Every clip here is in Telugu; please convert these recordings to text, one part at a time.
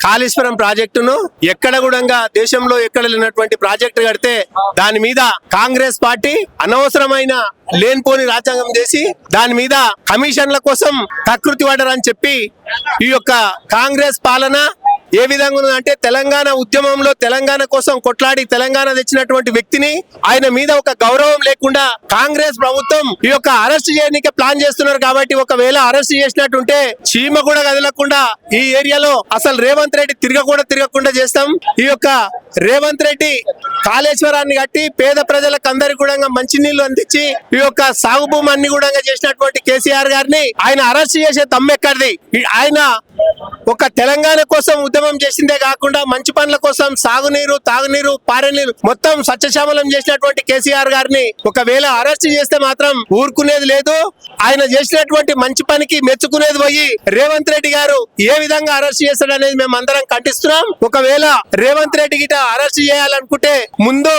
కాళేశ్వరం ప్రాజెక్టును ఎక్కడ కూడా దేశంలో ఎక్కడ లేనటువంటి ప్రాజెక్టు కడితే దాని మీద కాంగ్రెస్ పార్టీ అనవసరమైన లేనిపోని రాజ్యాంగం చేసి దాని మీద కమిషన్ల కోసం కకృతి పడరని చెప్పి ఈ యొక్క కాంగ్రెస్ పాలన ఏ విధంగా ఉందంటే తెలంగాణ ఉద్యమంలో తెలంగాణ కోసం కొట్లాడి తెలంగాణ తెచ్చినటువంటి వ్యక్తిని ఆయన మీద ఒక గౌరవం లేకుండా కాంగ్రెస్ ప్రభుత్వం ఈ యొక్క అరెస్ట్ చేయడానికి ప్లాన్ చేస్తున్నారు. కాబట్టి ఒకవేళ అరెస్ట్ చేసినట్టుంటే చీమ కూడా కదలకుండా ఈ ఏరియాలో అసలు రేవంత్ రెడ్డి తిరగకుండా చేస్తాం. ఈ యొక్క రేవంత్ రెడ్డి కాళేశ్వరాన్ని కట్టి పేద ప్రజలకు అందరికి కూడా మంచినీళ్లు అందించి ఈ యొక్క సాగు భూమి అన్ని కూడా చేసినటువంటి కేసీఆర్ గారిని ఆయన అరెస్ట్ చేసే తమ్మెక్కడిది. ఆయన ఒక తెలంగాణ కోసం ఉద్యమం చేసిందే కాకుండా మంచి పనుల కోసం సాగునీరు తాగునీరు పారేనీరు మొత్తం సత్యశ్యామలం చేసినటువంటి కేసీఆర్ గారిని ఒకవేళ అరెస్ట్ చేస్తే మాత్రం ఊరుకునేది లేదు. ఆయన చేసినటువంటి మంచి పనికి మెచ్చుకునేది పోయి రేవంత్ రెడ్డి గారు ఏ విధంగా అరెస్ట్ చేస్తాడనేది మేము అందరం ఖండిస్తున్నాం. ఒకవేళ రేవంత్ రెడ్డి గిట అరెస్ట్ చేయాలనుకుంటే ముందు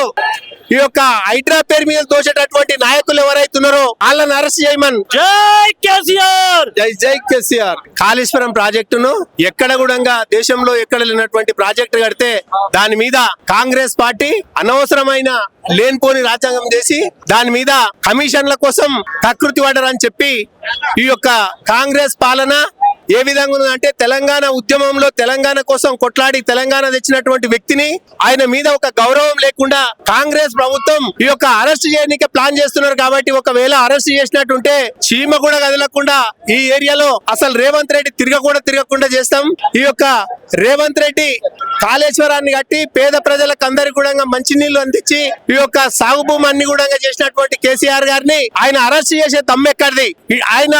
ఈ యొక్క హైడ్రా పేరు మీద దోచేటటువంటి నాయకులు ఎవరైతున్నారో వాళ్ళని అరెస్ట్ చేయమని. జై కేసీఆర్, జై కేసీఆర్. కాళేశ్వరం ప్రాజెక్టును ఎక్కడ కూడా దేశంలో ఎక్కడ లేనటువంటి ప్రాజెక్టు కడితే దాని మీద కాంగ్రెస్ పార్టీ అనవసరమైన లేనిపోని రాజ్యాంగం చేసి దాని మీద కమిషన్ల కోసం కకృతి పడరని చెప్పి ఈ యొక్క కాంగ్రెస్ పాలన ఏ విధంగా ఉందంటే తెలంగాణ ఉద్యమంలో తెలంగాణ కోసం కొట్లాడి తెలంగాణ తెచ్చినటువంటి వ్యక్తిని ఆయన మీద ఒక గౌరవం లేకుండా కాంగ్రెస్ ప్రభుత్వం ఈ యొక్క అరెస్ట్ చేయడానికి ప్లాన్ చేస్తున్నారు. కాబట్టి ఒకవేళ అరెస్ట్ చేసినట్టుంటే చీమ కూడా కదలకుండా ఈ ఏరియాలో అసలు రేవంత్ రెడ్డి తిరగకుండా చేస్తాం. ఈ యొక్క రేవంత్ రెడ్డి కాళేశ్వరాన్ని కట్టి పేద ప్రజలకు అందరికి కూడా మంచినీళ్లు అందించి ఈ యొక్క సాగు భూమి అన్ని కూడా చేసినటువంటి కేసీఆర్ గారిని ఆయన అరెస్ట్ చేసే తమ్మెక్కడిది. ఆయన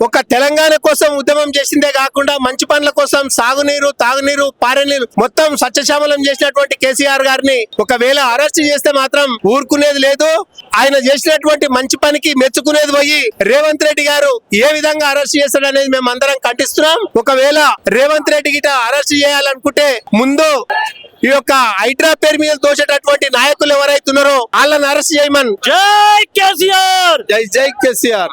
ఒక తెలంగాణ కోసం ఉద్యమం చేసిందే కాకుండా మంచి పనుల కోసం సాగునీరు తాగునీరు పారేనీరు మొత్తం సత్యశ్యామలం చేసినటువంటి కేసీఆర్ గారిని ఒకవేళ అరెస్ట్ చేస్తే మాత్రం ఊరుకునేది లేదు. ఆయన చేసినటువంటి మంచి పనికి మెచ్చుకునేది పోయి రేవంత్ రెడ్డి గారు ఏ విధంగా అరెస్ట్ చేస్తాడనేది మేము అందరం ఖండిస్తున్నాం. ఒకవేళ రేవంత్ రెడ్డి గిట అరెస్ట్ చేయాలనుకుంటే ముందు ఈ యొక్క హైడ్రా పేరు మీద దోచేటటువంటి నాయకులు ఎవరైతున్నారో వాళ్ళని అరెస్ట్ చేయమని. జై కేసీఆర్, జై కేసీఆర్.